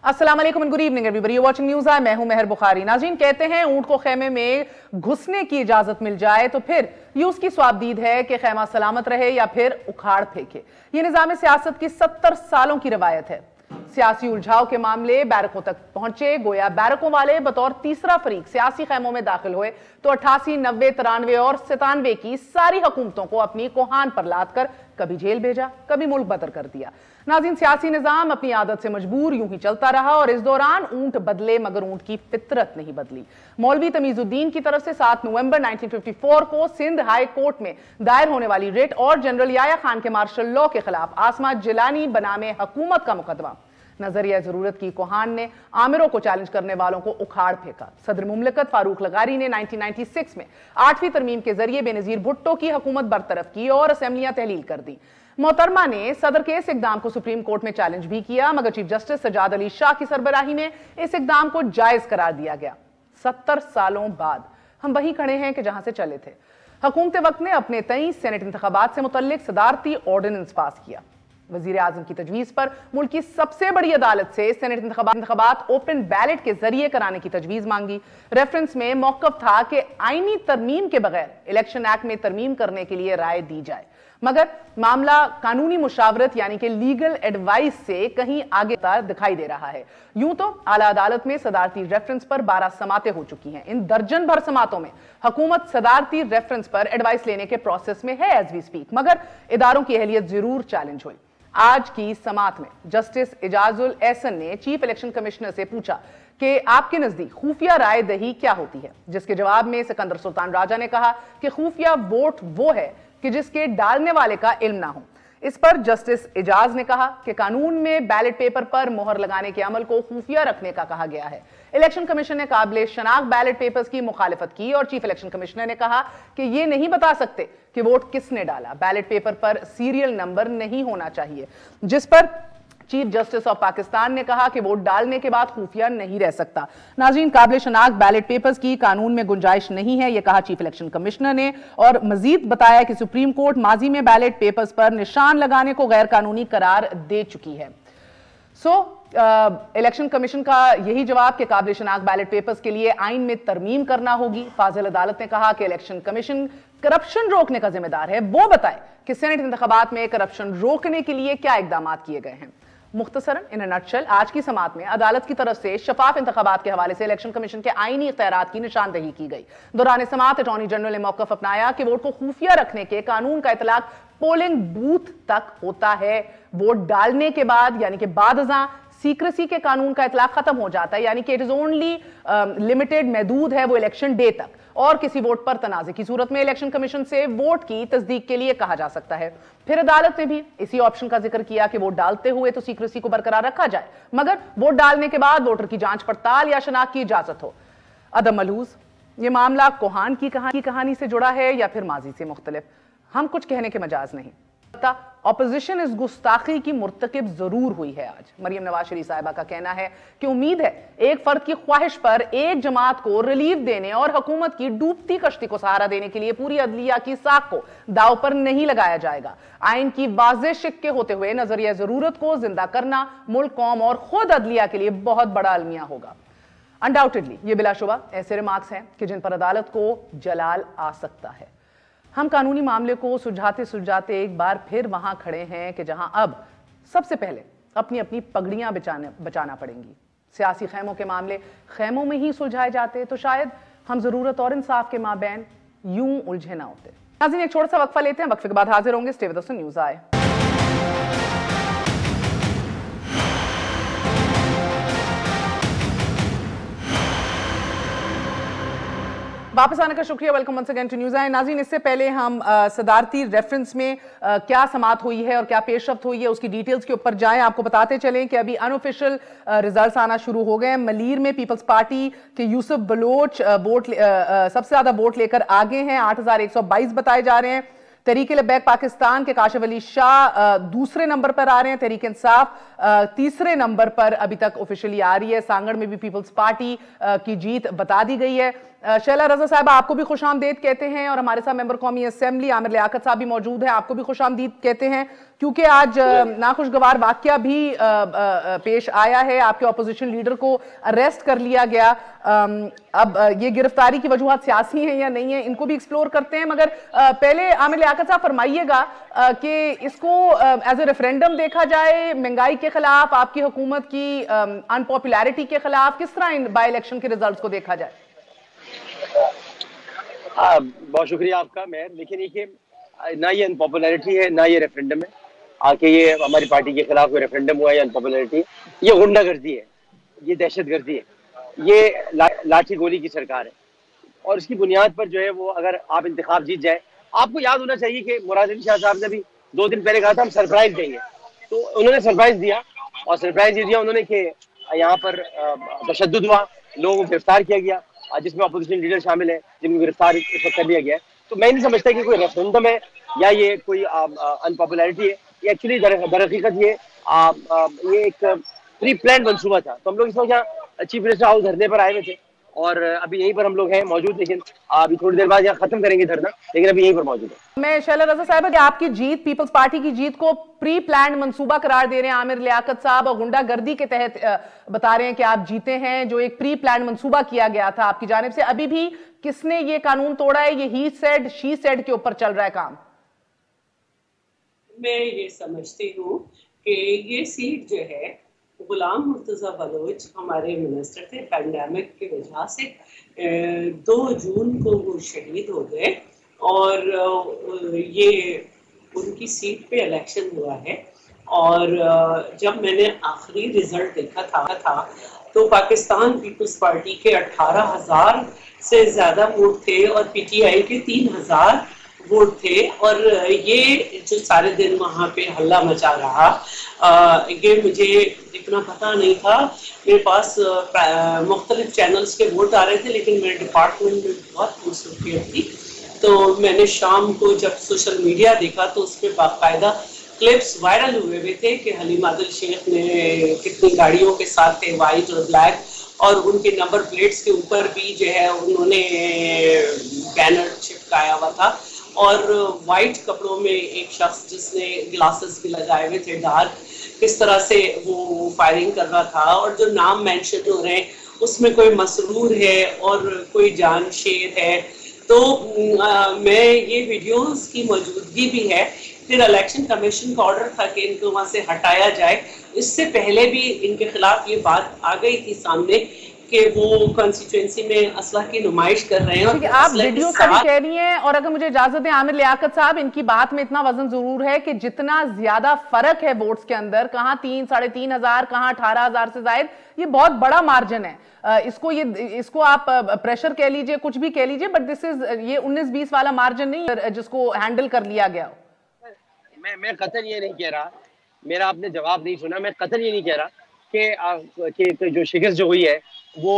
अस्सलाम वालेकुम, good evening everybody, watching news I. मैं हूं मेहर बुखारी। नाज़रीन, कहते हैं ऊंट को खेमे में घुसने की इजाजत मिल जाए तो फिर ये उसकी स्वाबदीद है कि खेमा सलामत रहे या फिर उखाड़ फेंके। ये निजाम सियासत की 70 सालों की रवायत है। सियासी उलझाव के मामले बैरकों तक पहुंचे, गोया बैरकों वाले बतौर तीसरा फरीक सियासी खैमों में दाखिल हुए तो 88, 90, 93 और 97 की सारी हुकूमतों को अपनी कोहान पर लाद कर कभी जेल भेजा, कभी मुल्क बदर कर दिया। नाज़रीन, सियासी निजाम अपनी आदत से मजबूर यूं ही चलता रहा और इस दौरान ऊंट बदले मगर ऊंट की फितरत नहीं बदली। मौलवी तमीजुद्दीन की तरफ से 7 नवंबर 1954 को सिंध हाई कोर्ट में दायर होने वाली रिट और जनरल याया खान के मार्शल लॉ के खिलाफ आसमा जिलानी बनामे हुकूमत का मुकदमा नजरिया जरूरत की कोहान ने आमिरों को चैलेंज करने वालों को उखाड़ फेंका। सदर मुमलिकत फारूक लगारी ने 1996 में 8वीं तरमीम के जरिए बेनजीर भुट्टो की हुकूमत बरतरफ की और असेंबलियां तहलील कर दी। मोहतरमा ने सदर के इस इकदाम को सुप्रीम कोर्ट में चैलेंज भी किया, मगर चीफ जस्टिस सजाद अली शाह की सरबराही में इस इकदाम को जायज करार दिया गया। 70 सालों बाद हम वहीं खड़े हैं कि जहां से चले थे। हुकूमत वक्त ने अपने तई सेनेट इंतखाबात से मुतल्लिक सदारती ऑर्डिनेंस पास किया। वजीर आजम की तजवीज पर मुल्क की सबसे बड़ी अदालत से सेनेट इंतखाबात ओपन बैलेट के जरिए कराने की तजवीज मांगी। रेफरेंस में मौकफ था कि आईनी तरमीम के बगैर इलेक्शन एक्ट में तरमीम करने के लिए राय दी जाए, मगर मामला कानूनी मुशावरत यानी कि लीगल एडवाइस से कहीं आगे दिखाई दे रहा है। यूं तो आला अदालत में सदारती रेफरेंस पर 12 समातें हो चुकी हैं। इन दर्जन भर समातों में हुकूमत सदारती रेफरेंस पर एडवाइस लेने के प्रोसेस में है एज वी स्पीक, मगर इदारों की अहलियत जरूर चैलेंज हुई। आज की समात में जस्टिस इजाजुल एहसन ने चीफ इलेक्शन कमिश्नर से पूछा कि आपके नजदीक खुफिया राय दही क्या होती है, जिसके जवाब में सिकंदर सुल्तान राजा ने कहा कि खुफिया वोट वो है कि जिसके डालने वाले का इल्म ना हो। इस पर जस्टिस इजाज ने कहा कि कानून में बैलेट पेपर पर मोहर लगाने के अमल को खुफिया रखने का कहा गया है। इलेक्शन कमीशन ने काबिल शनाख्त बैलेट पेपर्स की मुखालिफत की और चीफ इलेक्शन कमिश्नर ने कहा कि यह नहीं बता सकते कि वोट किसने डाला। बैलेट पेपर पर सीरियल नंबर नहीं होना चाहिए, जिस पर चीफ जस्टिस ऑफ पाकिस्तान ने कहा कि वोट डालने के बाद खुफिया नहीं रह सकता। नाज़रीन, काबिल शनाख्त बैलेट पेपर्स की कानून में गुंजाइश नहीं है, यह कहा चीफ इलेक्शन कमिश्नर ने और मजीद बताया कि सुप्रीम कोर्ट माजी में बैलेट पेपर्स पर निशान लगाने को गैर कानूनी करार दे चुकी है। इलेक्शन कमीशन का यही जवाब कि काबिल शनाख्त बैलेट पेपर्स के लिए आइन में तरमीम करना होगी। फाजिल अदालत ने कहा कि इलेक्शन कमीशन करप्शन रोकने का जिम्मेदार है, वो बताए कि सेनेट इंतखाबात में करप्शन रोकने के लिए क्या इकदाम किए गए हैं। मुख्तसरन इन नटशल आज की समात में अदालत की तरफ से शफाफ इंतखाबात के हवाले से इलेक्शन कमीशन के आईनी इख्तियारात की निशानदही की गई। दौरान समात अटॉर्नी जनरल ने मौकफ अपनाया कि वोट को खुफिया रखने के कानून का इतलाक पोलिंग बूथ तक होता है। वोट डालने के बाद यानी कि बादअज़ां सीक्रेसी के कानून का इतलाक खत्म हो जाता है, यानी कि इट इज ओनली लिमिटेड, महदूद है वो इलेक्शन डे तक, और किसी वोट पर तनाज़े की सूरत में इलेक्शन कमीशन से वोट की तस्दीक के लिए कहा जा सकता है। फिर अदालत ने भी इसी ऑप्शन का जिक्र किया कि वोट डालते हुए तो सीक्रेसी को बरकरार रखा जाए, मगर वोट डालने के बाद वोटर की जांच पड़ताल या शनाख्त की इजाजत हो। अदम मलहूज, यह मामला कोहान की कहानी से जुड़ा है या फिर माजी से मुख्तलिफ, हम कुछ कहने के मजाज नहीं। ऑपोजिशन इस गुस्ताखी की मुर्तकिब जरूर हुई है। आज मरियम नवाज शरीफ साहिबा का कहना है कि उम्मीद है एक फर्द की ख्वाहिश पर एक जमात को रिलीफ देने और हुकूमत की डूबती कश्ती को सहारा देने के लिए पूरी अदलिया की साख को दाव पर नहीं लगाया जाएगा। आइन की वाज़ेह शिक के होते हुए नजरिया जरूरत को जिंदा करना मुल्क, कौम और खुद अदलिया के लिए बहुत बड़ा अलमिया होगा। अनडाउटेडली ये बिलाशुबा ऐसे रिमार्क्स हैं कि जिन पर अदालत को जलाल आ सकता है। हम कानूनी मामले को सुलझाते सुलझाते एक बार फिर वहां खड़े हैं कि जहां अब सबसे पहले अपनी अपनी पगड़ियां बचाना पड़ेंगी। सियासी खैमों के मामले खैमों में ही सुलझाए जाते तो शायद हम जरूरत और इंसाफ के माबैन यूं उलझे ना होते। नाज़रीन, एक छोटा सा वक्फा लेते हैं, वक्फे के बाद हाजिर होंगे। स्टे विद अस, न्यूज़ आए। वापस आने का शुक्रिया। Welcome once again to news I. नाज़रीन, इससे पहले हम सदारती रेफरेंस में क्या समात हुई है और क्या पेशरफ्त हुई है उसकी डिटेल्स के ऊपर जाएं। आपको बताते चलें कि अभी अनऑफिशियल रिजल्ट्स आना शुरू हो गए हैं। मलीर में पीपल्स पार्टी के यूसुफ बलोच सबसे ज्यादा वोट लेकर आगे हैं, 8122 बताए जा रहे हैं। तहरीक-ए-लब्बैक पाकिस्तान के काशिफ अली शाह दूसरे नंबर पर आ रहे हैं। तहरीक इंसाफ तीसरे नंबर पर अभी तक ऑफिशियली आ रही है। सांगड़ में भी पीपल्स पार्टी की जीत बता दी गई है। शैला रजा साहब आपको भी खुशामदीद कहते हैं और हमारे साथ मेंबर कौमी असेंबली आमिर लियाकत साहब भी मौजूद हैं, आपको भी खुशामदीद कहते हैं क्योंकि आज नाखुशगवार वाकया भी पेश आया है। आपके ऑपोजिशन लीडर को अरेस्ट कर लिया गया। अब ये गिरफ्तारी की वजूहत सियासी हैं या नहीं है, इनको भी एक्सप्लोर करते हैं, मगर पहले आमिर लियाकत साहब फरमाइएगा कि इसको एज ए रेफरेंडम देखा जाए, महंगाई के खिलाफ, आपकी हुकूमत की अनपॉपुलैरिटी के खिलाफ, किस तरह इन बाई इलेक्शन के रिजल्ट को देखा जाए? बहुत शुक्रिया आपका मेहर। लेकिन ये ना ये अनपॉपुलैरिटी है ना ये रेफरेंडम है। आके ये हमारी पार्टी के खिलाफ कोई रेफरेंडम हुआ या अनपॉपुलैरिटी, ये गुंडागर्दी है, ये दहशतगर्दी है, ये लाठी गोली की सरकार है। और इसकी बुनियाद पर जो है वो अगर आप इंतखाब जीत जाए, आपको याद होना चाहिए कि मुराद अली शाह साहब ने भी 2 दिन पहले कहा था हम सरप्राइज देंगे, तो उन्होंने सरप्राइज दिया और सरप्राइज ये दिया उन्होंने कि यहाँ पर तशद्दुद हुआ, लोगों को गिरफ्तार किया गया, जिसमें अपोजिशन लीडर शामिल है जिनको गिरफ्तार इस वक्त कर लिया गया है। तो मैं नहीं समझता कि कोई रेफरेंडम है या ये कोई अनपॉपुलैरिटी है। ये एक्चुअली दरहकीकत ये एक प्री प्लान मंसूबा था। तो हम लोग इस वक्त यहाँ चीफ मिनिस्टर हाउस धरने पर आए हुए थे और अभी यहीं पर हम लोग हैं मौजूद, लेकिन अभी थोड़ी देर बाद यहाँ खत्म करेंगे धरना, लेकिन अभी यहीं पर मौजूद है। मैं शैला रजा साहब कि आपकी जीत, पीपल्स पार्टी की जीत को प्री प्लान मंसूबा करार दे रहे हैं आमिर लियाकत साहब और गुंडागर्दी के तहत बता रहे हैं कि आप जीते हैं, जो एक प्री प्लान मंसूबा किया गया था आपकी जानिब से। अभी भी किसने ये कानून तोड़ा है? ये ही सेड शी सेड के ऊपर चल रहा है काम। मैं ये समझती हूँ कि ये सीट जो है, गुलाम मुर्तजा बलोच हमारे मिनिस्टर थे, पैंडेमिक की वजह से 2 जून को वो शहीद हो गए और ये उनकी सीट पे इलेक्शन हुआ है। और जब मैंने आखिरी रिजल्ट देखा था तो पाकिस्तान पीपल्स पार्टी के 18,000 से ज़्यादा वोट थे और पीटीआई के 3,000 वोट थे। और ये जो सारे दिन वहाँ पे हल्ला मचा रहा, ये मुझे इतना पता नहीं था। मेरे पास मुख्तलिफ चैनल्स के वोट आ रहे थे, लेकिन मेरे डिपार्टमेंट में बहुत मसरूफियत थी। तो मैंने शाम को जब सोशल मीडिया देखा तो उस पर बाकायदा क्लिप्स वायरल हुए थे कि हलीम आदिल शेख ने कितनी गाड़ियों के साथ थे, वाइट और ब्लैक, और उनके नंबर प्लेट्स के ऊपर भी जो है उन्होंने बैनर चिपकाया हुआ था। और वाइट कपड़ों में एक शख्स जिसने ग्लासेस भी लगाए हुए थे डार्क, किस तरह से वो फायरिंग कर रहा था। और जो नाम मेंशन हो रहे हैं उसमें कोई मसरूर है और कोई जान शेर है। तो मैं ये वीडियोस की मौजूदगी भी है। फिर इलेक्शन कमीशन का ऑर्डर था कि इनको वहां से हटाया जाए। इससे पहले भी इनके खिलाफ ये बात आ गई थी सामने कि वो कॉन्स्टिट्यूएंसी में असला की नुमाइश कर रहे हैं। और आप वीडियो से भी कह रही हैं, और अगर मुझे इजाजत दें आमिर लियाकत साहब, इनकी बात में इतना वजन जरूर है कि जितना ज्यादा फर्क है वोट्स के अंदर, कहां 3, 3,500, कहां 18,000 से जायद, ये बहुत बड़ा मार्जिन है। इसको आप प्रेशर कह लीजिए, कुछ भी कह लीजिए, बट दिस इज ये 19-20 वाला मार्जिन नहीं जिसको हैंडल कर लिया गया हो। मैं कतई ये नहीं कह रहा, मेरा आपने जवाब नहीं सुना। मैं कतई ये नहीं कह रहा कि जो शिकस्त जो हुई है वो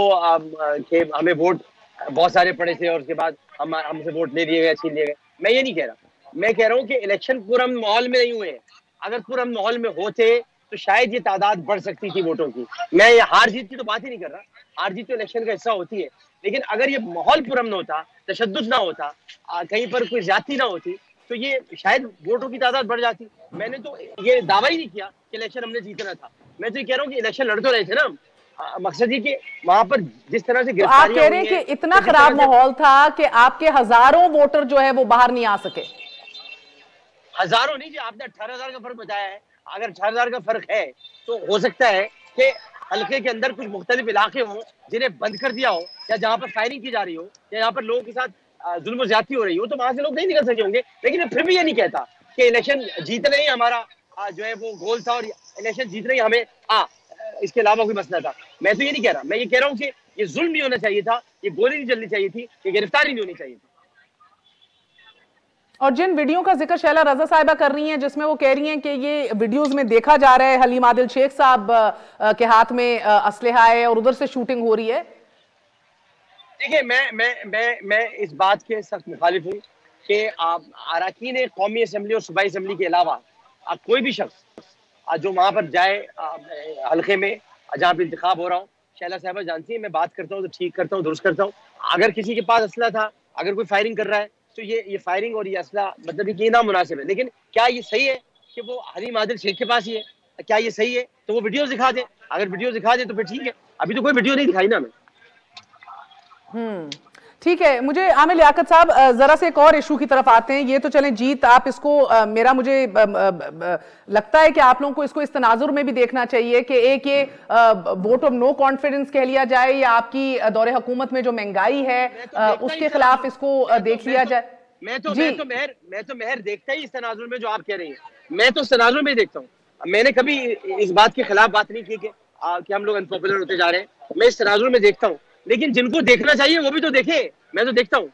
कि हमें वोट बहुत सारे पड़े थे और उसके बाद हमसे वोट ले लिए गए, छीन लिए गए। मैं ये नहीं कह रहा। मैं कह रहा हूँ कि इलेक्शन पुरअमन माहौल में नहीं हुए। अगर पुरअमन माहौल में होते तो शायद ये तादाद बढ़ सकती थी वोटों की। मैं ये हार जीत की तो बात ही नहीं कर रहा, हार जीत तो इलेक्शन का हिस्सा होती है। लेकिन अगर ये माहौल पुरअमन होता, तशद्दुद ना होता, कहीं पर कोई ज्यादती ना होती, तो ये शायद वोटों की तादाद बढ़ जाती। मैंने तो ये दावा ही नहीं किया कि इलेक्शन हमने जीतना था। मैं तो ये कह रहा हूँ कि इलेक्शन लड़ तो रहे थे ना। मकसद ये कि वहां पर जिस तरह से तो आप कह रहे हैं कि इतना खराब माहौल था कि आपके हजारों वोटर जो है वो बाहर नहीं आ सके। हजारों नहीं, जो आपने 18,000 का फर्क बताया है, अगर 18,000 का फर्क है तो हो सकता है कि हल्के के अंदर कुछ मुख्तलिफ इलाके हों जिन्हें बंद कर दिया हो, या जहां पर फायरिंग की जा रही हो, या यहाँ पर लोगों के साथ जुल्म ज्यादती हो रही हो, तो वहां से लोग नहीं निकल सके होंगे। लेकिन मैं फिर भी ये नहीं कहता कि इलेक्शन जीतना ही हमारा जो है वो गोल था और इलेक्शन जीतना ही हमें इसके अलावा कोई मसला था। मैं तो ये नहीं कह रहा। मैं ये कह रहा हूँ कि ये जुल्म नहीं होना चाहिए था, ये गोली नहीं चलनी चाहिए थी, ये गिरफ्तारी नहीं होनी चाहिए थी। और जिन वीडियो का जिक्र शैला रजा साहिबा कर रही हैं, जिसमें वो कह रही हैं कि ये वीडियोस में देखा जा रहा है हलीम आदिल शेख साहब के हाथ में असलहा है और उधर से शूटिंग हो रही है। देखिए, मैं इस बात के सख्त मुखालिफ हूँ कि अरकान कौमी असम्बली और सूबाई असम्बली के अलावा कोई भी शख्स जो वहां पर जाए हल्के में जहाँ पे इंतखाब हो रहा हो, शैला साहबा जानती है, मैं बात करता हूँ तो ठीक करता हूँ, दुरुस्त करता हूँ। अगर किसी के पास असला था, अगर कोई फायरिंग कर रहा है, तो ये फायरिंग और ये असला मतलब ये नामुनासिब है। लेकिन क्या ये सही है कि वो हलीम आदिल शेख के पास ही है? क्या ये सही है? तो वो वीडियो दिखा दे, अगर वीडियो दिखा दे तो फिर ठीक है। अभी तो कोई वीडियो नहीं दिखाई ना हमें। ठीक है। मुझे आमिर लियाकत साहब जरा से एक और इशू की तरफ आते हैं। ये तो चलें जीत, आप इसको मुझे लगता है कि आप लोगों को इसको इस तनाजुर में भी देखना चाहिए कि एक ये वोट ऑफ नो कॉन्फिडेंस कह लिया जाए या आपकी दौरे हुकूमत में जो महंगाई है उसके खिलाफ इसको देख लिया जाए। मैं तो मेहर देखता ही इस तनाजुर में जो आप कह रही हैं, मैं तो इस तनाजुर में देखता हूँ। मैंने कभी इस बात के खिलाफ बात नहीं की कि हम लोग अनपॉपुलर होते जा रहे हैं। मैं इस तनाजुर में देखता हूँ, लेकिन जिनको देखना चाहिए वो भी तो देखे। मैं तो देखता हूँ।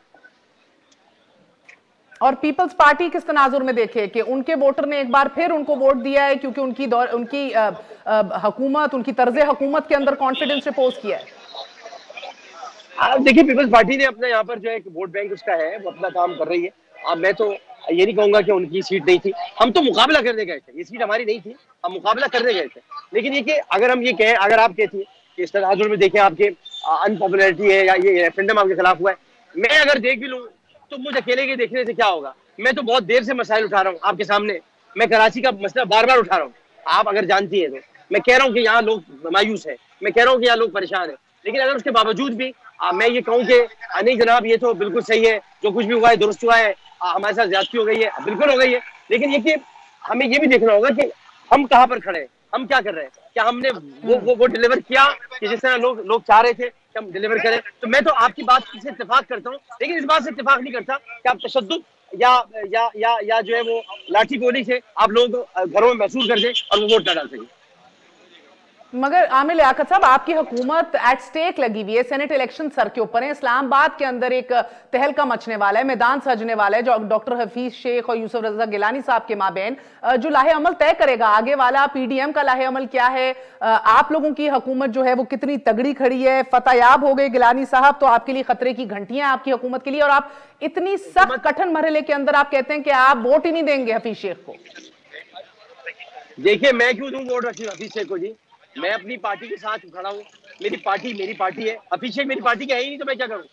और पीपल्स पार्टी किस तनाजुर में देखे कि उनके वोटर ने एक बार फिर उनको वोट दिया है क्योंकि उनकी हुकूमत, उनकी तर्ज हुकूमत के अंदर कॉन्फिडेंस रिपोज किया है। देखिए, पीपल्स पार्टी ने अपने यहाँ पर जो एक वोट बैंक उसका है, वो अपना काम कर रही है। अब मैं तो ये नहीं कहूंगा कि उनकी सीट नहीं थी, हम तो मुकाबला करने गए थे। ये सीट हमारी नहीं थी, हम मुकाबला करने गए थे। लेकिन ये कि अगर हम ये कहें, अगर आप कहती है कि इस तनाजुर में देखें आपके अनपॉपुलरिटी है या ये रेफरेंडम आपके खिलाफ हुआ है, मैं अगर देख भी लूँ तो मुझे अकेले के देखने से क्या होगा? मैं तो बहुत देर से मसाइल उठा रहा हूँ आपके सामने। मैं कराची का मसला बार बार उठा रहा हूँ, आप अगर जानती है तो। मैं कह रहा हूँ कि यहाँ लोग मायूस है, मैं कह रहा हूँ कि यहाँ लोग परेशान है। लेकिन अगर उसके बावजूद भी मैं ये कहूँ कि नहीं जनाब ये तो बिल्कुल सही है, जो कुछ भी हुआ है दुरुस्त हुआ है, हमारे साथ ज्यादती हो गई है, बिल्कुल हो गई है। लेकिन ये कि हमें ये भी देखना होगा कि हम कहाँ पर खड़े हैं, हम क्या कर रहे हैं, क्या हमने वो डिलीवर किया कि जिस तरह लोग चाह रहे थे कि हम डिलीवर करें। तो मैं तो आपकी बात से इत्तेफाक करता हूँ, लेकिन इस बात से इत्तेफाक नहीं करता कि आप तशद्दुद या जो है वो लाठी गोली से आप लोग घरों में महसूस कर दें और वो वोट न डाल सकें। मगर आमिर लियाकत साहब, आपकी हुकूमत एट स्टेक लगी हुई है, सेनेट इलेक्शन सर के ऊपर है, इस्लामाबाद के अंदर एक तहलका मचने वाला है, मैदान सजने वाला है जो डॉक्टर हफीज शेख और यूसुफ रजा गिलानी साहब के माबैन जो लाहे अमल तय करेगा आगे वाला पीडीएम का लाहे अमल क्या है, आप लोगों की हुकूमत जो है वो कितनी तगड़ी खड़ी है। फतेयाब हो गए गिलानी साहब तो आपके लिए खतरे की घंटियां आपकी हुकूमत के लिए, और आप इतनी सख्त कठिन मरहले के अंदर आप कहते हैं कि आप वोट ही नहीं देंगे हफीज शेख को। देखिए, मैं क्यों दूं वोट हफीज शेख को जी? मैं अपनी पार्टी के साथ खड़ा हूँ, मेरी पार्टी है। हफीज शेख मेरी पार्टी का है ही नहीं, तो मैं क्या करूँ?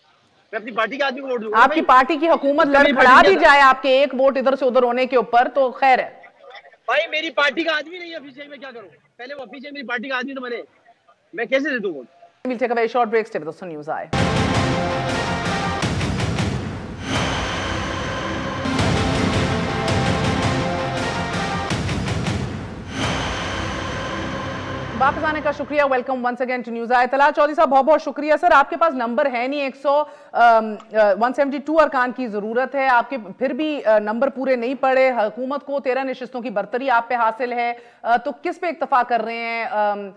मैं अपनी पार्टी के आदमी को वोट दूंगा। आपकी पार्टी की हुकूमत लड़खड़ा दी जाए आपके एक वोट इधर से उधर होने के ऊपर तो खैर है भाई, मेरी पार्टी का आदमी नहीं है हफीज शेख, मैं क्या करूँ? पहले वो हफीज शेख मेरी पार्टी का आदमी तो बने, मैं कैसे दे दूं vote? We'll take a very short break. Stay with us on News Eye. वापस आने का शुक्रिया। Welcome once again to news I. Talal Chaudhry sahab बहुत बहुत शुक्रिया। सर आपके पास नंबर है नहीं, 172 अरकान की जरूरत है, आपके फिर भी नंबर पूरे नहीं पड़े। हुकूमत को 13 नशिस्तों की बर्तरी आप पे हासिल है, तो किस पे इक्तफा कर रहे हैं?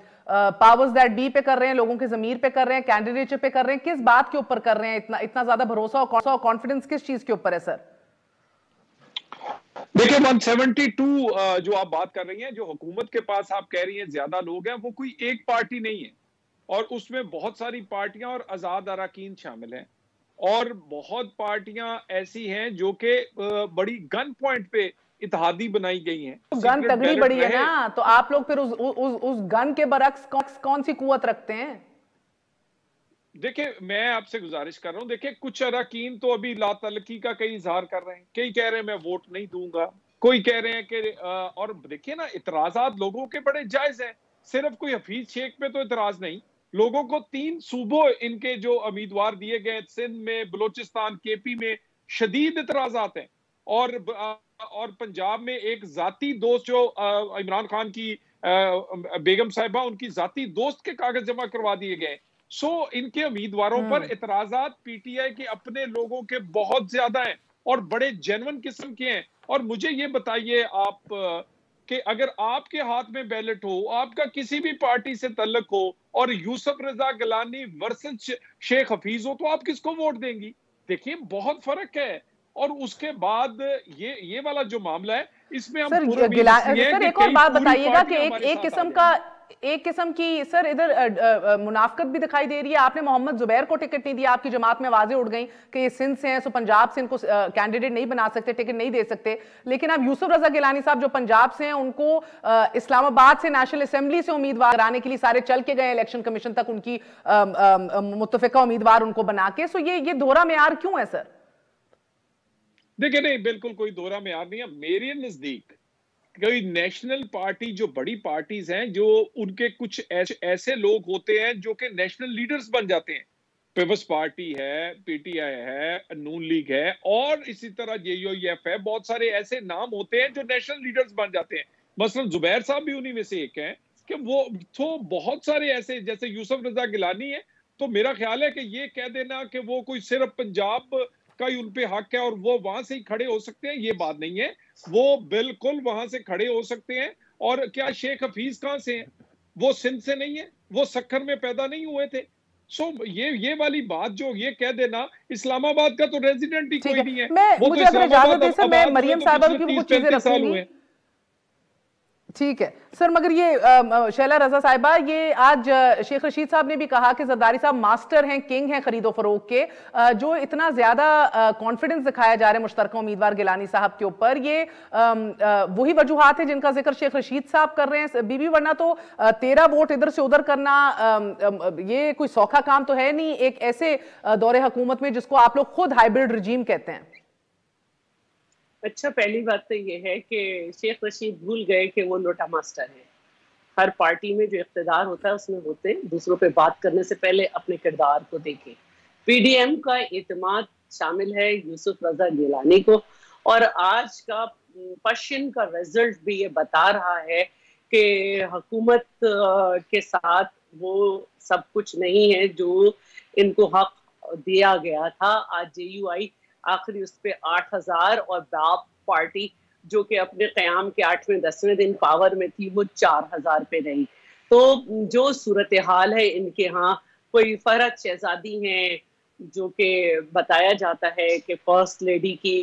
पावर्स दैट बी पे कर रहे हैं, लोगों के जमीर पे कर रहे हैं, कैंडिडेट पे कर रहे हैं, किस बात के ऊपर कर रहे हैं? इतना ज्यादा भरोसा और कॉन्फिडेंस किस चीज के ऊपर है सर? देखिए 172 जो आप बात कर रही हैं, जो हुकूमत के पास आप कह रही हैं ज्यादा लोग हैं, वो कोई एक पार्टी नहीं है और उसमें बहुत सारी पार्टियां और आजाद अरकान शामिल हैं और बहुत पार्टियां ऐसी हैं जो कि बड़ी गन पॉइंट पे इत्तेहादी बनाई गई हैं। गन तगड़ी बड़ी है ना, तो आप लोग फिर उस गन के बरक्स कौन सी कुव्वत रखते हैं? देखिए, मैं आपसे गुजारिश कर रहा हूं, देखिए कुछ अरकान तो अभी लातलकी का कई इजहार कर रहे हैं, कई कह रहे हैं मैं वोट नहीं दूंगा, कोई कह रहे हैं कि और देखिए ना, इतराजात लोगों के बड़े जायज हैं। सिर्फ कोई हफीज शेख पे तो इतराज नहीं, लोगों को 3 सूबों इनके जो उम्मीदवार दिए गए, सिंध में, बलोचिस्तान, केपी में शदीद इतराजात हैं और पंजाब में एक जाती दोस्त जो इमरान खान की बेगम साहिबा, उनकी जाती दोस्त के कागज जमा करवा दिए गए। सो इनके उम्मीदवारों पर इतराजात पीटीआई के अपने लोगों के बहुत ज्यादा हैं और बड़े जेन्युइन किस्म के हैं। और मुझे ये बताइए आप कि अगर आपके हाथ में बैलेट हो, आपका किसी भी पार्टी से तल्लुक हो और यूसुफ रजा गिलानी वर्सेस शेख हफीज हो, तो आप किसको वोट देंगी? देखिए बहुत फर्क है। और उसके बाद ये वाला जो मामला है, इसमें हम सर एक और बात बताइएगा कि एक किस्म का एक किस्म की सर इधर मुनाफकत भी दिखाई दे रही है। आपने मोहम्मद जुबैर को टिकट नहीं दिया, आपकी जमात में आवाजें उड़ गई कि ये सिंध से हैं, सो पंजाब से इनको कैंडिडेट नहीं बना सकते, टिकट नहीं दे सकते। लेकिन अब यूसुफ रजा गिलानी साहब जो पंजाब से हैं, उनको इस्लामाबाद से नेशनल असेंबली से उम्मीदवार कराने के लिए सारे चल के गए इलेक्शन कमीशन तक, उनकी मुत्तफिका उम्मीदवार उनको बना के। सो ये दोहरा मेयार क्यों है सर? देखिए, नहीं, बिल्कुल कोई दोहरा मेयार नहीं है। मेरे नजदीक कोई नेशनल पार्टी, जो बड़ी पार्टीज हैं, जो उनके कुछ ऐसे लोग होते हैं जो कि नेशनल लीडर्स बन जाते हैं। पीपल्स पार्टी है, पीटीआई है, नून लीग है, और इसी तरह जेयूएफ है। बहुत सारे ऐसे नाम होते हैं जो नेशनल लीडर्स बन जाते हैं। मसलन जुबैर साहब भी उन्हीं में से एक हैं कि वो तो बहुत सारे ऐसे, जैसे यूसुफ रजा गिलानी है, तो मेरा ख्याल है कि ये कह देना कि वो कोई सिर्फ पंजाब का ही उनपे हक है और वो वहां से ही खड़े हो सकते हैं, ये बात नहीं है। वो बिल्कुल वहां से खड़े हो सकते हैं। और क्या शेख हफीज कहां से हैं? वो सिंध से नहीं है, वो सक्खर में पैदा नहीं हुए थे। सो ये वाली बात जो ये कह देना, इस्लामाबाद का तो रेजिडेंट ही कोई नहीं है। मुझे अगर इजाजत दें सर, मैं मरियम साहिबा की कुछ चीजें रखूंगी। ठीक है सर, मगर ये शैला रजा साहिबा, ये आज शेख रशीद साहब ने भी कहा कि जरदारी साहब मास्टर हैं, किंग हैं खरीदो फरोख के। जो इतना ज्यादा कॉन्फिडेंस दिखाया जा रहा है मुश्तरका उम्मीदवार गिलानी साहब के ऊपर, ये वही वजूहात है जिनका जिक्र शेख रशीद साहब कर रहे हैं बीबी, वरना तो 13 वोट इधर से उधर करना ये कोई सौखा काम तो है नहीं एक ऐसे दौरे हुकूमत में जिसको आप लोग खुद हाइब्रिड रजीम कहते हैं। अच्छा, पहली बात तो ये है कि शेख रशीद भूल गए कि वो लोटा मास्टर है। हर पार्टी में जो इख्तिदार होता है उसमें होते हैं, दूसरों पे बात करने से पहले अपने किरदार को देखें। पीडीएम का एतमाद शामिल है यूसुफ रजा गिलानी को, और आज का पश्चिम का रिजल्ट भी ये बता रहा है कि हुकूमत के साथ वो सब कुछ नहीं है जो इनको हक दिया गया था। आज जेयूआई आखिरी उस पर 8,000 और बाप पार्टी जो कि अपने क़याम के 8वें 10वें दिन पावर में थी, वो 4,000 पे रही। तो जो सूरत हाल है इनके यहाँ, कोई फरहत शहजादी हैं जो कि बताया जाता है कि फर्स्ट लेडी की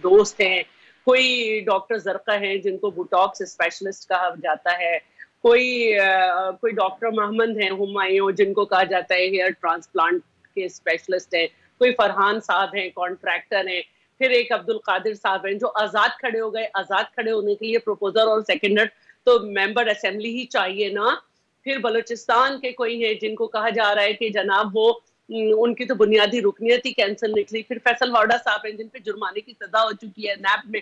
दोस्त हैं, कोई डॉक्टर जरका हैं जिनको बुटॉक्स स्पेशलिस्ट कहा जाता है, कोई डॉक्टर मोहम्मद हैं हुमायूं जिनको कहा जाता है हेयर ट्रांसप्लांट के स्पेशलिस्ट हैं, कोई फरहान साहब हैं कॉन्ट्रैक्टर हैं, फिर एक अब्दुल कादिर साहब हैं जो आज़ाद खड़े हो गए। आज़ाद खड़े होने के लिए प्रोपोजर और सेकेंडर तो मेंबर असेंबली ही चाहिए ना। फिर बलूचिस्तान के कोई हैं जिनको कहा जा रहा है कि जनाब वो उनकी तो बुनियादी रुकनियत ही कैंसिल निकली। फिर फैसल वाडा साहब हैं जिन पे जुर्माने की सजा हो चुकी है, नैब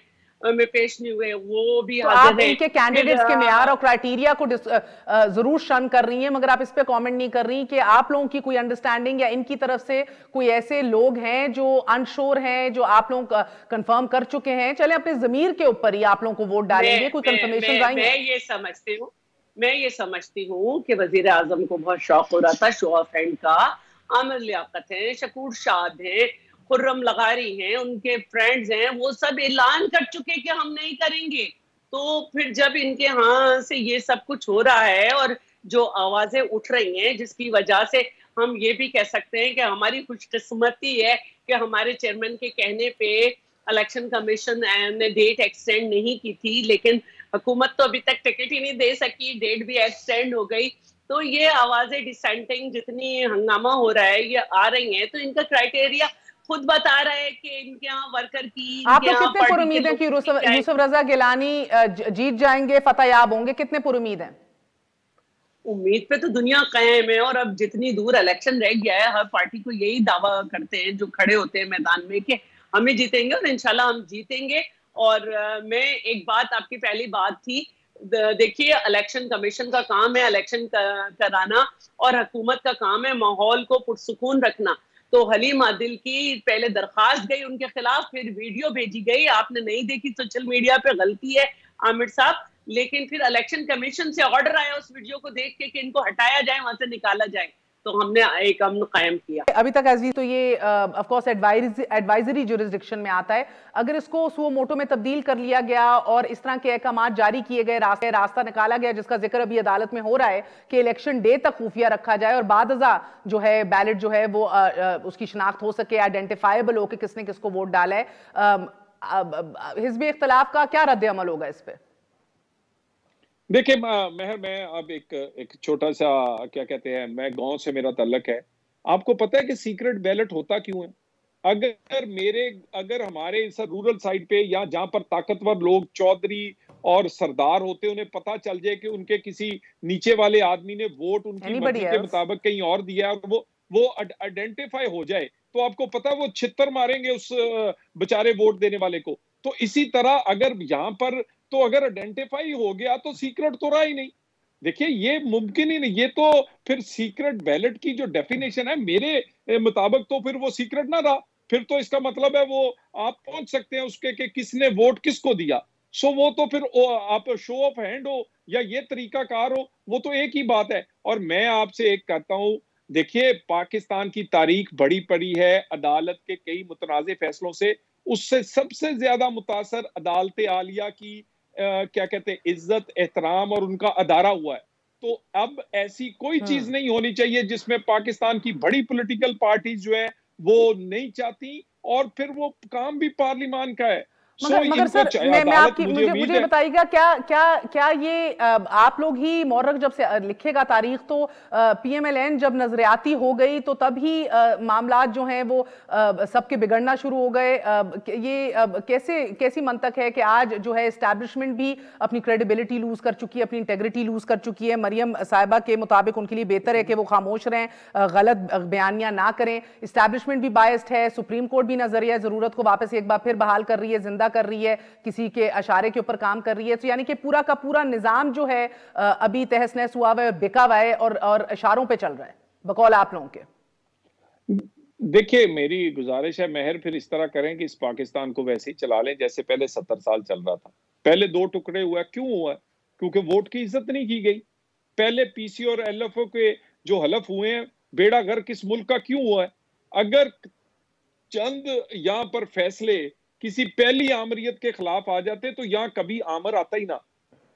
में पेश नहीं हुए, वो भी तो आप इनके कैंडिडेट्स के मेयार और क्राइटेरिया को जरूर शर्म कर रही हैं, मगर आप इस पे कमेंट नहीं कर रही कि आप लोगों की कोई अंडरस्टैंडिंग या इनकी तरफ से कोई ऐसे लोग हैं जो अनश्योर हैं, जो आप लोग कंफर्म कर चुके हैं, चले अपने जमीर के ऊपर ही आप लोगों को वोट डालेंगे, कोई कंफर्मेशन आएंगे? मैं ये समझती हूँ कि वजीर आजम को बहुत शौक हो रहा था शो ऑफ हैंड का। आमिर लियाकत है, शकूर शाद है, खुर्रम लगारी हैं, उनके फ्रेंड्स हैं, वो सब ऐलान कर चुके कि हम नहीं करेंगे। तो फिर जब इनके यहाँ से ये सब कुछ हो रहा है और जो आवाजें उठ रही हैं, जिसकी वजह से हम ये भी कह सकते हैं कि हमारी खुशकिस्मती है कि हमारे चेयरमैन के कहने पे इलेक्शन कमीशन ने डेट एक्सटेंड नहीं की थी, लेकिन हुकूमत तो अभी तक टिकट ही नहीं दे सकी, डेट भी एक्सटेंड हो गई। तो ये आवाजें डिसेंटिंग जितनी हंगामा हो रहा है ये आ रही हैं, तो इनका क्राइटेरिया खुद बता रहा है कि इनके यहाँ वर्कर की। आप लोग कितने पुरुमीद हैं कि यूसुफ रजा गिलानी जीत जाएंगे, फतेहयाब होंगे? कितने पुरुमीद हैं? उम्मीद पे तो दुनिया कायम है, और अब जितनी दूर इलेक्शन रह गया है, हर पार्टी को यही दावा करते हैं जो खड़े होते हैं मैदान में कि हम ही जीतेंगे, और इंशाल्लाह हम जीतेंगे। और मैं एक बात, आपकी पहली बात थी, देखिए इलेक्शन कमीशन का काम है इलेक्शन कराना, और हुकूमत का काम है माहौल को पुरसुकून रखना। तो हलीम आदिल की पहले दरखास्त गई उनके खिलाफ, फिर वीडियो भेजी गई, आपने नहीं देखी, सोशल मीडिया पे गलती है आमिर साहब, लेकिन फिर इलेक्शन कमीशन से ऑर्डर आया उस वीडियो को देख के कि इनको हटाया जाए, वहां से निकाला जाए, तो हमने एक अमन कायम किया। अभी तक एज तो ये ऑफ कोर्स एडवाइजरी जुरिस्डिक्शन में आता है, अगर इसको सुओ मोटो में तब्दील कर लिया गया और इस तरह के अहकाम जारी किए गए, रास्ता निकाला गया जिसका जिक्र अभी अदालत में हो रहा है कि इलेक्शन डे तक खुफिया रखा जाए और बाद जो है बैलेट जो है वो उसकी शिनाख्त हो सके, आइडेंटिफाइबल हो कि किसने किसको वोट डाला है, हिज़्ब इख्तिलाफ का क्या रद्द अमल होगा इस पर? देखिए महर, मैं अब एक छोटा सा, क्या कहते हैं, मैं गांव से मेरा ताल्लुक है। आपको पता है कि सीक्रेट बैलेट होता क्यों है? अगर हमारे इस रूरल साइड पे, या जहां पर ताकतवर लोग चौधरी और सरदार होते, उन्हें पता चल जाए कि उनके किसी नीचे वाले आदमी ने वोट उनकी एनीबडी मर्जी के एल्स? मुताबिक कहीं और दिया है, और वो आइडेंटिफाई हो जाए, तो आपको पता है वो छित्तर मारेंगे उस बेचारे वोट देने वाले को। तो इसी तरह अगर यहाँ पर, तो अगर आइडेंटिफाई हो गया तो सीक्रेट तो रहा ही नहीं। देखिए ये मुमकिन ही नहीं, ये तो फिर सीक्रेट बैलेट की जो डेफिनेशन है मेरे मुताबिक, तो फिर वो सीक्रेट ना रहा। फिर तो इसका मतलब है वो आप पहुंच सकते हैं उसके कि किसने वोट किसको दिया। सो वो तो फिर आप शो ऑफ हैंड हो या ये तरीकाकार हो, वो तो एक ही बात है। और मैं आपसे एक कहता हूं, देखिए पाकिस्तान की तारीख बड़ी पड़ी है अदालत के कई मुतनाज़े फैसलों से। उससे सबसे ज्यादा मुतासर अदालत आलिया की क्या कहते हैं, इज्जत, एहतराम और उनका अदारा हुआ है। तो अब ऐसी कोई चीज नहीं होनी चाहिए जिसमें पाकिस्तान की बड़ी पॉलिटिकल पार्टीज जो है वो नहीं चाहती, और फिर वो काम भी पार्लियामान का है। सो मगर इनको सर, मैं अदालत, आपकी, मुझे मुझे उम्मीद मुझे है। बताइएगा, क्या क्या क्या ये आप लोग ही मौर्रख जब से लिखेगा तारीख, तो पीएमएलएन जब नजरियाती हो गई तो तब ही मामलात जो हैं वो सबके बिगड़ना शुरू हो गए? ये कैसी मंतक है कि आज जो है इस्टेब्लिशमेंट भी अपनी क्रेडिबिलिटी लूज कर चुकी है, अपनी इंटेग्रिटी लूज कर चुकी है? मरियम साहिबा के मुताबिक उनके लिए बेहतर है कि वो खामोश रहें, गलत बयानियां ना करें। इस्टेब्लिशमेंट भी बायस्ड है, सुप्रीम कोर्ट भी नजरिया जरूरत को वापस एक बार फिर बहाल कर रही है, जिंदा कर रही है, किसी के अशारे के ऊपर काम कर रही है। तो यानी कि पूरा का पूरा निजाम जो है अभी तहस नहस हुआ है, बिका हुआ है और इशारों पे चल रहा है, बकौल आप लोगों के। देखिए मेरी गुजारिश है महर, फिर इस तरह करें कि इस पाकिस्तान को वैसे ही चला लें जैसे पहले 70 साल चल रहा था। पहले दो टुकड़े हुआ, क्यों हुआ? क्योंकि वोट की इज्जत नहीं की गई। पहले पीसी और एलएफओ के जो हलफ हुए हैं, बेड़ा गर्क किस मुल्क का क्यों हुआ है? अगर चंद यहां पर फैसले किसी पहली आमरीत के खिलाफ आ जाते तो यहां कभी आमर आता ही ना।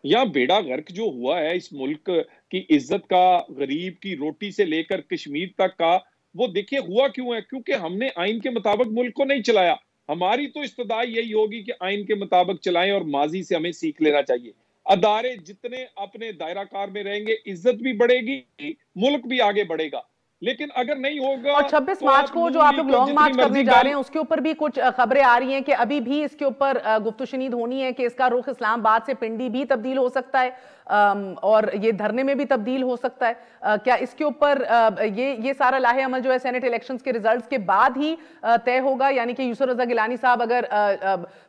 यहां बेड़ा गर्क जो हुआ है इस मुल्क की इज्जत का, गरीब की रोटी से लेकर कश्मीर तक का, वो देखिए हुआ क्यों है? क्योंकि हमने आइन के मुताबिक मुल्क को नहीं चलाया। हमारी तो इस्तदा यही होगी कि आइन के मुताबिक चलाएं, और माजी से हमें सीख लेना चाहिए। अदारे जितने अपने दायरा कार में रहेंगे, इज्जत भी बढ़ेगी, मुल्क भी आगे बढ़ेगा। लेकिन अगर नहीं होगा, और 26 तो मार्च आप को जो आप लोग लॉन्ग मार्च करने मर्जी जा रहे गाल। हैं, उसके ऊपर भी कुछ खबरें आ रही हैं कि अभी भी इसके ऊपर गुफ्तशनीद होनी है कि इसका रुख इस्लामाबाद से पिंडी भी तब्दील हो सकता है, और ये धरने में भी तब्दील हो सकता है। क्या इसके ऊपर ये सारा लाहे अमल जो है सेनेट इलेक्शंस के रिजल्ट्स के बाद ही तय होगा? यानी कि यूसुफ रजा गिलानी साहब अगर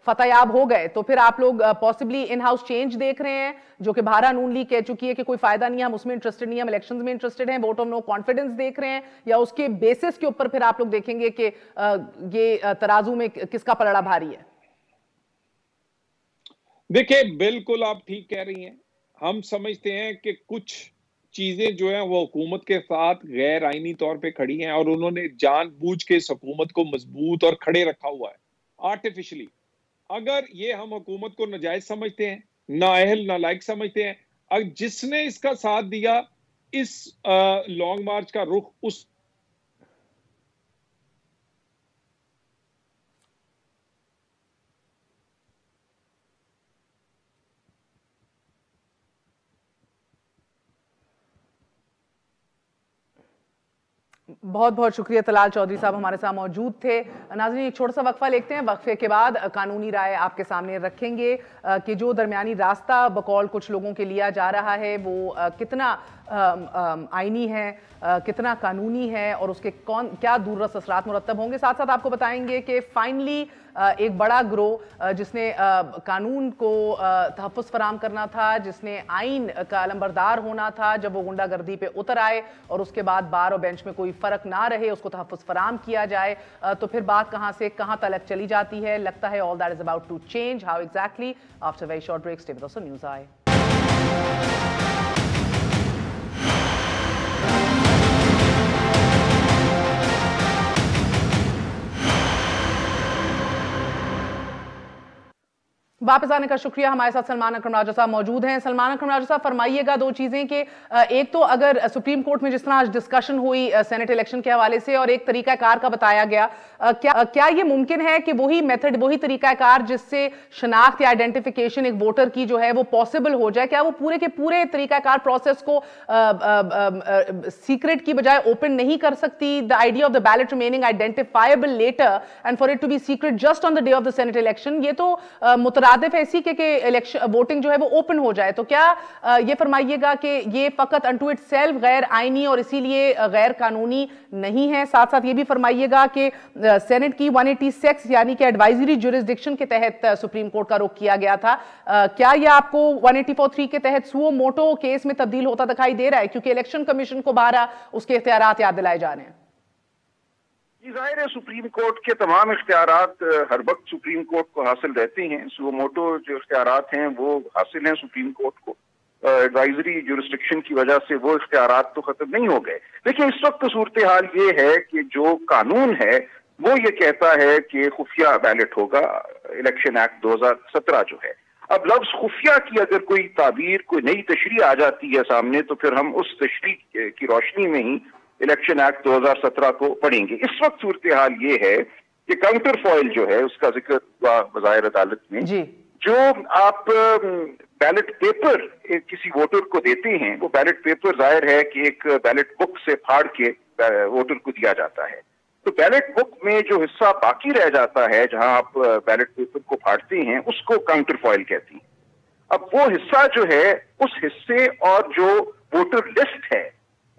फतेयाब हो गए तो फिर आप लोग पॉसिबली इन हाउस चेंज देख रहे हैं, जो कि भारत नून लीग कह चुकी है कि कोई फायदा नहीं है, हम उसमें इंटरेस्टेड नहीं है, हम इलेक्शंस में इंटरेस्टेड हैं, वोट ऑफ नो कॉन्फिडेंस देख रहे हैं, या उसके बेसिस के ऊपर फिर आप लोग देखेंगे कि ये तराजू में किसका पलड़ा भारी है? देखिए बिल्कुल आप ठीक कह रही हैं। हम समझते हैं कि कुछ चीजें जो हैं वो हुकूमत के साथ गैर आईनी तौर पे खड़ी हैं, और उन्होंने जानबूझ के इस हुकूमत को मजबूत और खड़े रखा हुआ है आर्टिफिशियली। अगर ये हम हुकूमत को नाजायज समझते हैं, नाअहल नालायक समझते हैं, अब जिसने इसका साथ दिया, इस लॉन्ग मार्च का रुख उस बहुत बहुत शुक्रिया तलाल चौधरी साहब हमारे साथ मौजूद थे। नाज़रीन एक छोटा सा वक्फा लेते हैं, वक्फे के बाद कानूनी राय आपके सामने रखेंगे कि जो दरमियानी रास्ता बकौल कुछ लोगों के लिया जा रहा है वो कितना आईनी है, कितना कानूनी है, और उसके क्या दूररस असरात मुरतब होंगे। साथ साथ आपको बताएंगे कि फाइनली एक बड़ा ग्रोह जिसने कानून को तहफ़्फ़ुज़ फराहम करना था, जिसने आइन का अलंबरदार होना था, जब वो गुंडागर्दी पे उतर आए और उसके बाद बार और बेंच में कोई फ़र्क ना रहे, उसको तहफ़्फ़ुज़ फराहम किया जाए, तो फिर बात कहाँ से कहाँ तलक चली जाती है। लगता है all that is about to change. How exactly? After very short break, stay with us on news I. वापस आने का शुक्रिया। हमारे साथ सलमान अकरम राजा साहब मौजूद हैं। सलमान अकरम राजा साहब, फरमाइएगा दो चीजें कि एक तो अगर सुप्रीम कोर्ट में जिस तरह आज डिस्कशन हुई सेनेट इलेक्शन के हवाले से और एक तरीकाकार का बताया गया, क्या ये मुमकिन है कि वही मेथड, वही तरीकाकार जिससे शनाख्त या आइडेंटिफिकेशन एक वोटर की जो है वो पॉसिबल हो जाए, क्या वो पूरे के पूरे तरीकाकार प्रोसेस को सीक्रेट की बजाय ओपन नहीं कर सकती? The idea of the ballot remaining identifiable later and for it to be secret just on the day of the senate election, ये तो मुतरादिफ है इसी के इलेक्शन वोटिंग जो है वो ओपन हो जाए। तो क्या ये फरमाइएगा कि ये फकत अनटू इटसेल्फ गैर आईनी और इसीलिए गैर कानूनी नहीं है? साथ साथ ये भी फरमाइएगा कि सेनेट की 186 यानी कि एडवाइजरी जुरिस्डिक्शन के तहत सुप्रीम कोर्ट का रुख किया गया था, क्या यह आपको 184(3) के तहत सुओ मोटो केस में तब्दील होता दिखाई दे रहा है? क्योंकि इलेक्शन कमीशन को बारह उसके इख्तियारात याद दिलाए जा रहे हैं। जाहिर है सुप्रीम कोर्ट के तमाम इख्तियारात हर वक्त सुप्रीम कोर्ट को हासिल रहते हैं। सुओ मोटो जो इख्तियारात हैं वो हासिल हैं सुप्रीम कोर्ट को। एडवाइजरी जुरिस्डिक्शन की वजह से वो इख्तियारात तो खत्म नहीं हो गए। देखिए, इस वक्त सूरत हाल ये है कि जो कानून है वो ये कहता है कि खुफिया बैलेट होगा। इलेक्शन एक्ट 2017 जो है, अब लफ्ज खुफिया की अगर कोई ताबीर, कोई नई तशरीह आ जाती है सामने, तो फिर हम उस तशरीह की रोशनी में ही इलेक्शन एक्ट 2017 को पढ़ेंगे। इस वक्त सूरत हाल ये है कि काउंटर फॉइल जो है उसका जिक्र हुआ बज़ाहिर अदालत में जी। जो आप बैलेट पेपर किसी वोटर को देते हैं, वो बैलेट पेपर जाहिर है कि एक बैलेट बुक से फाड़ के वोटर को दिया जाता है। तो बैलेट बुक में जो हिस्सा बाकी रह जाता है, जहां आप बैलेट पेपर को फाड़ते हैं, उसको काउंटर फॉइल कहती है। अब वो हिस्सा जो है, उस हिस्से और जो वोटर लिस्ट है,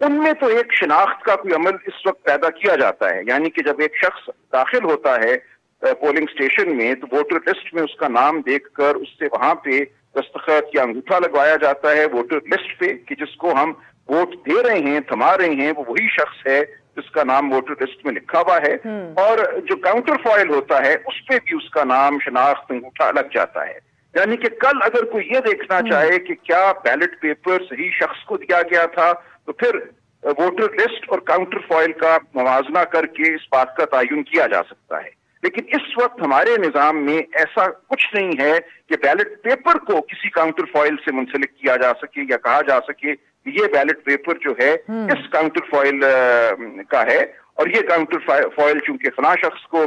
उनमें तो एक शिनाख्त का कोई अमल इस वक्त पैदा किया जाता है। यानी कि जब एक शख्स दाखिल होता है पोलिंग स्टेशन में, तो वोटर लिस्ट में उसका नाम देखकर उससे वहां पे दस्तखत या अंगूठा लगवाया जाता है वोटर लिस्ट पे कि जिसको हम वोट दे रहे हैं, थमा रहे हैं, वो वही शख्स है जिसका नाम वोटर लिस्ट में लिखा हुआ है। और जो काउंटर फॉइल होता है उस पे भी उसका नाम, शनाख्त, अंगूठा लग जाता है। यानी कि कल अगर कोई ये देखना चाहे कि क्या बैलेट पेपर सही शख्स को दिया गया था, तो फिर वोटर लिस्ट और काउंटर फॉइल का मुवाजना करके इस बात का तयन किया जा सकता है। लेकिन इस वक्त हमारे निजाम में ऐसा कुछ नहीं है कि बैलेट पेपर को किसी काउंटर फॉइल से मुंसलिक किया जा सके या कहा जा सके कि ये बैलेट पेपर जो है इस काउंटर फॉइल का है, और ये काउंटर फॉइल चूंकि फला शख्स को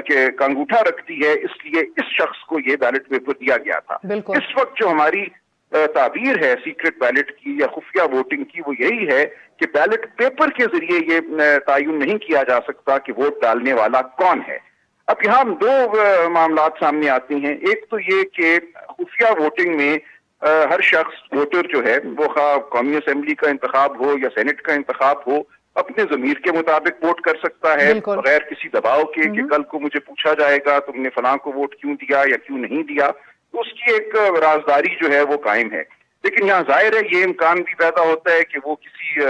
के अंगूठा रखती है, इसलिए इस शख्स को ये बैलेट पेपर दिया गया था। इस वक्त जो हमारी ताबीर है सीक्रेट बैलेट की या खुफिया वोटिंग की, वो यही है कि बैलेट पेपर के जरिए ये तयन नहीं किया जा सकता कि वोट डालने वाला कौन है। अब यहाँ दो मामला सामने आते हैं। एक तो ये कि खुफिया वोटिंग में हर शख्स वोटर जो है वो कौमी असेंबली का इंतखाब हो या सेनेट का इंतखाब हो, अपने ज़मीर के मुताबिक वोट कर सकता है बगैर किसी दबाव के कि कल को मुझे पूछा जाएगा तुमने फलां को वोट क्यों दिया या क्यों नहीं दिया, तो उसकी एक राजदारी जो है वो कायम है। लेकिन यहाँ जाहिर है ये इम्कान भी पैदा होता है कि वो किसी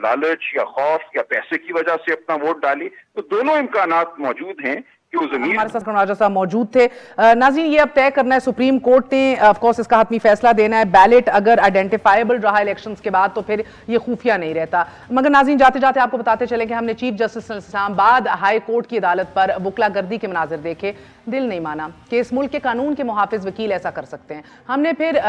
लालच या खौफ या पैसे की वजह से अपना वोट डाले। तो दोनों इम्कानात मौजूद हैं। हमारे साथ राजा साहब मौजूद थे। नाज़रीन, ये अब तय करना है सुप्रीम कोर्ट ने, ऑफ कोर्स इसका हतमी फैसला देना है। बैलेट अगर आइडेंटिफाइबल रहा इलेक्शंस के बाद तो फिर ये खुफिया नहीं रहता। मगर नाज़रीन, जाते जाते आपको बताते चले कि हमने chief justice Islamabad high court की अदालत पर वकला गर्दी के मनाजिर देखे, दिल नहीं माना कि इस मुल्क के कानून के मुहाफिज वकील ऐसा कर सकते हैं। हमने फिर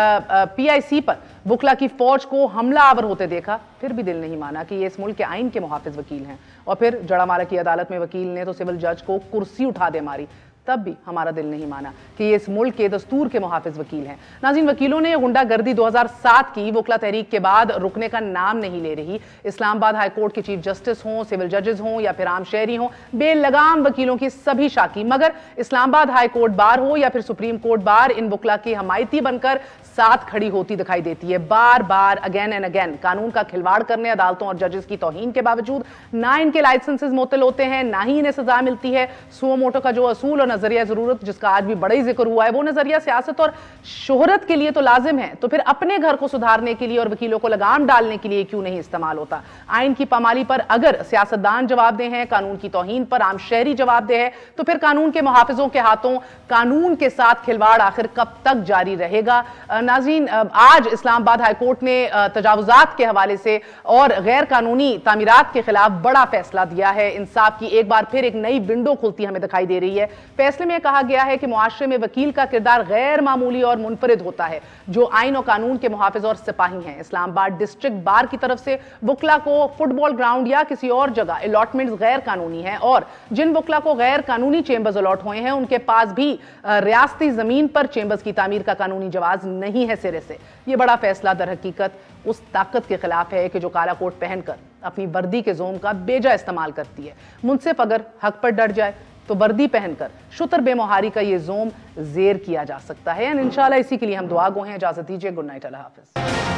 PIC पर वकला की फौज को हमला आवर होते देखा, फिर भी दिल नहीं माना कि ये इस मुल्क के आइन के मुहाफिज वकील हैं। और फिर जड़ामारा की अदालत में वकील ने तो सिविल जज को कुर्सी उठा दे मारी, तब भी हमारा दिल नहीं माना कि ये इस मुल्क के दस्तूर के मुहाफिज वकील हैं। नाज़रीन, वकीलों ने गुंडागर्दी 2007 की वकला तहरीक के बाद रुकने का नाम नहीं ले रही। इस्लामाबाद हाई कोर्ट के चीफ जस्टिस हों, सिविल जजेस हों या फिर आम शहरी हों, बेलगाम वकीलों की सभी शाकी, मगर इस्लामाबाद हाई कोर्ट बार हो या फिर सुप्रीम कोर्ट बार, इन वकला की हमायती बनकर साथ खड़ी होती दिखाई देती है। बार बार अगेन एंड अगेन कानून का खिलवाड़ करने, अदालतों और जजेस की तौहीन के बावजूद ना इनके लाइसेंसेज मुअत्तल होते हैं, ना ही इन्हें सजा मिलती है। सुओ मोटो का जो असूल और नजरिया जरूरत जिसका आज भी बड़ा ही जिक्र हुआ है, वो नजरिया सियासत और शोहरत के लिए तो लाजिम है, तो फिर अपने घर को सुधारने के लिए और वकीलों को लगाम डालने के लिए क्यों नहीं इस्तेमाल होता? आइन की पामाली पर अगर सियासतदान जवाबदेह हैं, कानून की तौहीन पर आम शहरी जवाबदेह है, तो फिर कानून के मुहाफिजों के हाथों कानून के साथ खिलवाड़ आखिर कब तक जारी रहेगा? नाज़रीन, आज इस्लामाबाद हाई कोर्ट ने तजावुजात के हवाले से और गैर कानूनी तामीरात के खिलाफ बड़ा फैसला दिया है। इंसाफ की एक बार फिर एक नई विंडो खुलती हमें दिखाई दे रही है। फैसले में कहा गया है कि मुआशरे में वकील का किरदार गैर मामूली और मुनफरिद होता है, जो आइन और कानून के मुहाफिज और सिपाही हैं। इस्लामाबाद डिस्ट्रिक्ट बार की तरफ से वकला को फुटबॉल ग्राउंड या किसी और जगह अलॉटमेंट गैर कानूनी है, और जिन वकला को गैर कानूनी चेंबर्स अलॉट हुए हैं उनके पास भी रियासती जमीन पर चेंबर्स की तामीर का कानूनी जवाज नहीं है सिरे से। यह बड़ा फैसला दर हकीकत उस ताकत के खिलाफ है कि जो काला कोट पहनकर अपनी वर्दी के जोम का बेजा इस्तेमाल करती है। मुनसिफ अगर हक पर डट जाए तो वर्दी पहनकर शुतर बेमोहारी का ये जोम जेर किया जा सकता है। इंशाल्लाह इसी के लिए हम दुआ गो हैं। इजाजत दीजिए। गुड नाइट, अल्लाह हाफिज।